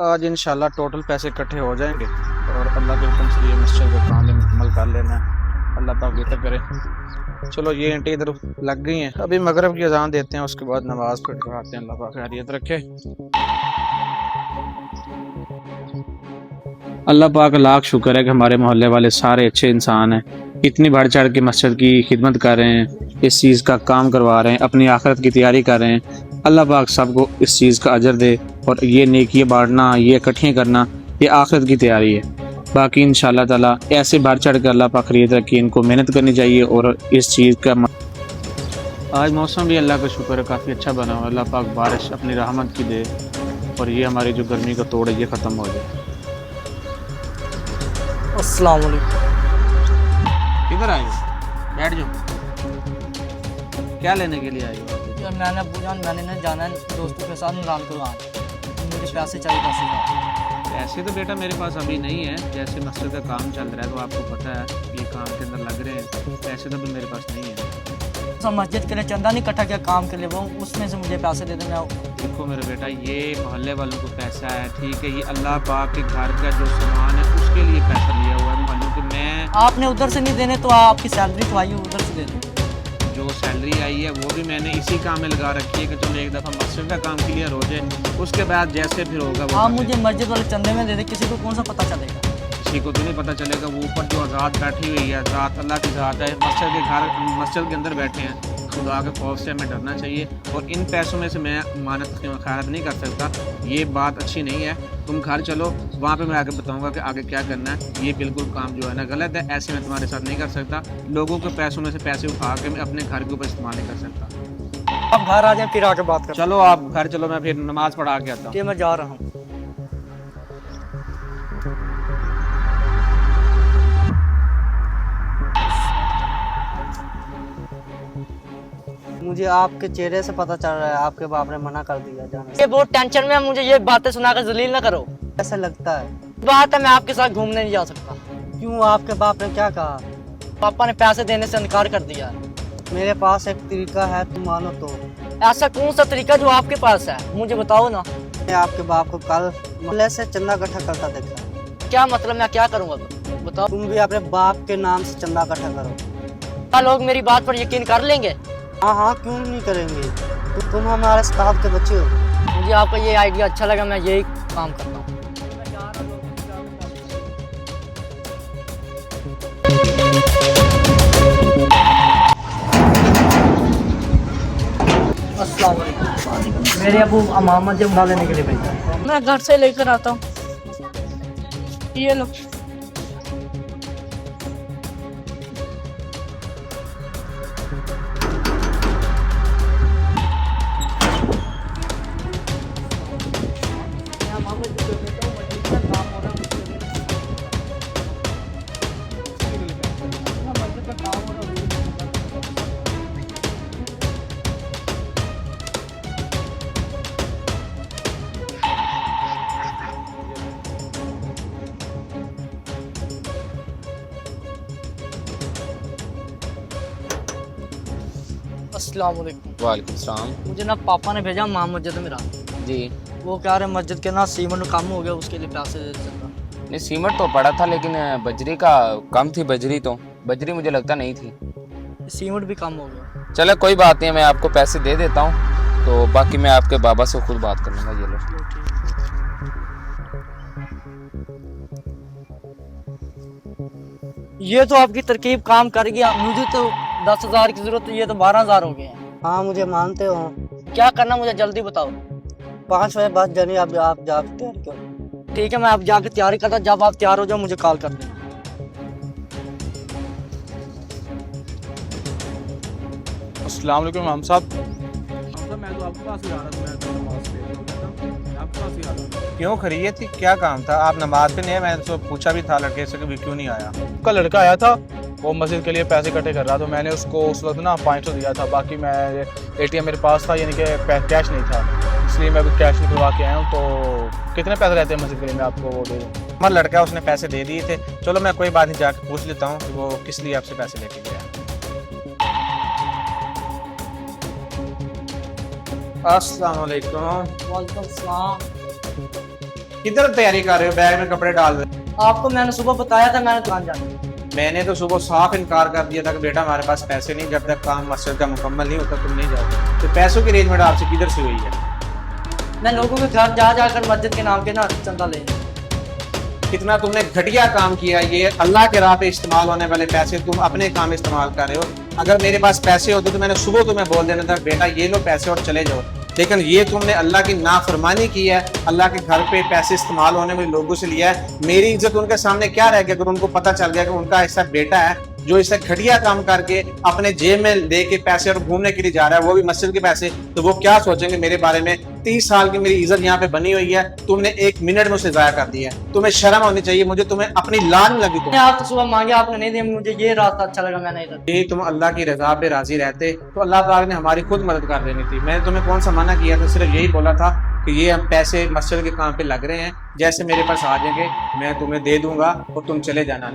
आज इंशाल्लाह टोटल पैसे इकट्ठे हो जाएंगे और अल्लाह के हुक्म से ये मस्जिद का काम भी मुकम्मल कर लेना है। अल्लाह पाक बेहतर करे। चलो ये आंटी इधर लग गई हैं, अभी मगरिब की अजान देते हैं, उसके बाद नमाज पढ़वाते हैं। अल्लाह पाक खैरियत रखे। अल्लाह पाक लाख शुक्र है कि हमारे मोहल्ले वाले सारे अच्छे इंसान हैं, इतनी बढ़ चढ़ के मस्जिद की खिदमत कर रहे हैं, इस चीज़ का काम करवा रहे हैं, अपनी आखिरत की तैयारी कर रहे हैं। अल्लाह पाक सबको इस चीज़ का अजर दे और ये नेकियां बांटना, ये इकट्ठियाँ करना, ये आखिरत की तैयारी है। बाकी इंशाल्लाह ताला ऐसे बढ़ चढ़ कर अल्लाह पाक खरीद रखी, इनको मेहनत करनी चाहिए और इस चीज़ का आज मौसम भी अल्लाह का शुक्र है काफ़ी अच्छा बना हुआ। अल्लाह पाक बारिश अपनी रहमत की दे और ये हमारी जो गर्मी का तोड़ है ये ख़त्म हो जाए। अस्सलाम वालेकुम। किधर आए हो? बैठ जाओ। क्या लेने के लिए आए हो? यार मैंने बुझान मैंने ना जाना है दोस्तों के साथ नाम करवान, मुझे पैसे चाहिए 10,000। ऐसे तो बेटा मेरे पास अभी नहीं है, जैसे मस्जिद का काम चल रहा है तो आपको पता है ये काम के अंदर लग रहे हैं, पैसे तो अभी मेरे पास नहीं है। सब मस्जिद के लिए चंदा नहीं इकट्ठा किया काम के लिए, वो उसमें से मुझे पैसे दे देना। देखो मेरे बेटा ये मोहल्ले वालों को पैसा है, ठीक है, ये अल्लाह पाक के घर का जो सामान है उसके लिए पैसा लिया हुआ है मोहल्लों के। मैं आपने उधर से नहीं देने तो आपकी सैलरी तो आई है उधर से दे दें। जो सैलरी आई है वो भी मैंने इसी काम में लगा रखी है कि चलो एक दफ़ा मस्जिद का काम क्लियर हो जाए, उसके बाद जैसे फिर होगा वो। आप मुझे मस्जिद वाले चंदे में दे दे, किसी को कौन सा पता चलेगा? किसी को तो नहीं पता चलेगा। वो ऊपर जो ज़ात बैठी हुई है, ज़ात अल्लाह की ज़ात है, मस्जिद के अंदर बैठे हैं, खुदा के खौफ से हमें डरना चाहिए। और इन पैसों में से मैं मानत की खैरत नहीं कर सकता, ये बात अच्छी नहीं है। तुम घर चलो, वहाँ पे मैं आगे बताऊँगा कि आगे क्या करना है। ये बिल्कुल काम जो है ना गलत है, ऐसे मैं तुम्हारे साथ नहीं कर सकता। लोगों के पैसों में से पैसे उठा के मैं अपने घर के ऊपर इस्तेमाल नहीं कर सकता। आप घर आ जाए फिर आके बात कर। चलो आप घर चलो, मैं फिर नमाज़ पढ़ा के आता हूँ। कि मैं जा रहा हूँ। मुझे आपके चेहरे से पता चल रहा है आपके बाप ने मना कर दिया जाने से। ये बहुत टेंशन में है, मुझे ये बातें सुनाकर जलील ना करो। ऐसा लगता है बात है, मैं आपके साथ घूमने नहीं जा सकता। क्यों, आपके बाप ने क्या कहा? पापा ने पैसे देने से इनकार कर दिया। मेरे पास एक तरीका है, तुम मानो तो। ऐसा कौन सा तरीका जो आपके पास है, मुझे बताओ ना। मैं आपके बाप को कल मोहल्ले से चंदा इकट्ठा करता देखा। क्या मतलब, मैं क्या करूँगा बताओ? तुम भी अपने बाप के नाम से चंदा इकट्ठा करो। क्या लोग मेरी बात पर यकीन कर लेंगे? हाँ हाँ, क्यों नहीं करेंगे, तो तुम हमारे स्टाफ के बच्चे हो। मुझे आपका ये आइडिया अच्छा लगा, मैं यही काम करता हूँ। अस्सलाम वालेकुम। मेरे अबू अमामा जब उठा लेने के लिए भेजा। मैं घर से लेकर आता हूँ, ये लो। अस्सलाम वालेकुम। वालेकुम सलाम। मुझे ना पापा ने भेजा माँ मस्जिद में रहा। जी वो कह रहे मस्जिद के ना सीमेंट कम हो गया, उसके लिए पैसे दे देता। नहीं, सीमेंट तो पड़ा था लेकिन बजरी का कम थी। बजरी मुझे लगता नहीं थी। सीमेंट भी कम हो गया। चलो कोई बात नहीं, मैं आपको पैसे दे देता हूँ, तो बाकी मैं आपके बाबा से खुद बात कर लूँगा। ये लो। ये तो आपकी तरकीब काम कर गया, मुझे तो 10,000 की जरूरत है, ये तो 12,000 हो गए हैं। हाँ मुझे मानते हो। क्या करना मुझे जल्दी बताओ। 5 बजे बाद जानिए, आप जाके तैयारी करो। ठीक है, मैं आप जाके तैयारी करता, जब आप तैयार हो जाओ मुझे कॉल कर देना। अस्सलाम वालेकुम इमाम साहब। मैं तो आपके पास ही आ रहा था, मैं तो नमाज पढ़ रहा था, आपके पास ही आ रहा था। क्यों खरीद थी, क्या काम था? आप नमाज पे नहीं है, मैंने तो पूछा भी था लड़के से कि क्यों नहीं आया। का लड़का आया था, वो मस्जिद के लिए पैसे इकट्ठे कर रहा था, मैंने उसको उस वक्त ना 500 दिया था, बाकी मैं ATM मेरे पास था, यानी कि कैश नहीं था, इसलिए मैं अभी कैश निकलवा के आया हूँ। तो कितने पैसे रहते हैं मस्जिद के लिए, मैं आपको वो दे दूँ? हमारा लड़का उसने पैसे दे दिए थे। चलो मैं कोई बात नहीं, जाके पूछ लेता हूँ कि वो किस लिए आपसे पैसे लेके गया। अस्सलाम वालेकुम। वालेकुम सलाम। किधर तैयारी कर रहे हो, बैग में कपड़े डाल रहे हो? आपको मैंने सुबह बताया था मैंने दुकान जाना। मैंने तो सुबह साफ इनकार कर दिया था कि बेटा हमारे पास पैसे नहीं, जब तक काम मस्जिद का मुकम्मल नहीं होता तुम नहीं जाओ। तो पैसों की अरेंजमेंट आपसे किधर से हुई है? मैं लोगों के घर जा जाकर मस्जिद के नाम के ना चंदा ले। कितना तुमने घटिया काम किया। ये अल्लाह के राह पे इस्तेमाल होने वाले पैसे तुम अपने काम में इस्तेमाल कर रहे हो। अगर मेरे पास पैसे होते तो मैंने सुबह तुम्हें बोल देना था बेटा ये लो पैसे और चले जाओ, लेकिन ये तुमने अल्लाह की नाफरमानी की है। अल्लाह के घर पे पैसे इस्तेमाल होने वाले लोगों से लिया है। मेरी इज्जत उनके सामने क्या रह गया अगर उनको पता चल गया कि उनका ऐसा बेटा है जो इसे घटिया काम करके अपने जेब में लेके पैसे और घूमने के लिए जा रहा है, वो भी मस्जिद के पैसे। तो वो क्या सोचेंगे मेरे बारे में? 30 साल की मेरी इज्जत यहाँ पे बनी हुई है, तुमने 1 मिनट में उसे जाया कर दिया है। तुम्हें शर्म होनी चाहिए। मुझे तुम्हें अपनी लान लगी। मैंने आपसे सुबह मांगे आपने नहीं दिए, मुझे ये रास्ता अच्छा लगा मैंने इधर। यही तुम अल्लाह की रजा पे राजी रहते तो अल्लाह पाक ने हमारी खुद मदद कर देनी थी। मैंने तुम्हें कौन सा मना किया था? सिर्फ यही बोला था कि ये हम पैसे मस्जिद के काम पे लग रहे हैं, जैसे मेरे पास आ जाएंगे मैं तुम्हें दे दूंगा और तुम चले जाना।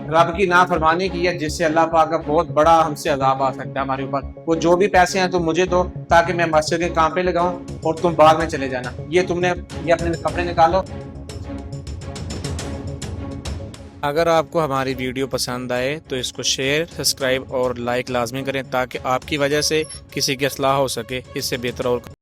रब की नाफरमानी की है जिससे अल्लाह पाक का बहुत बड़ा हमसे अजाब आ सकता है हमारे ऊपर। वो जो भी पैसे हैं तुम मुझे दो ताकि मैं मस्जिद के काम पे लगाऊं और तुम बाद में चले जाना। ये अपने कपड़े निकालो। अगर आपको हमारी वीडियो पसंद आए तो इसको शेयर, सब्सक्राइब और लाइक लाजमी करें ताकि आपकी वजह से किसी की असलाह हो सके। इससे बेहतर और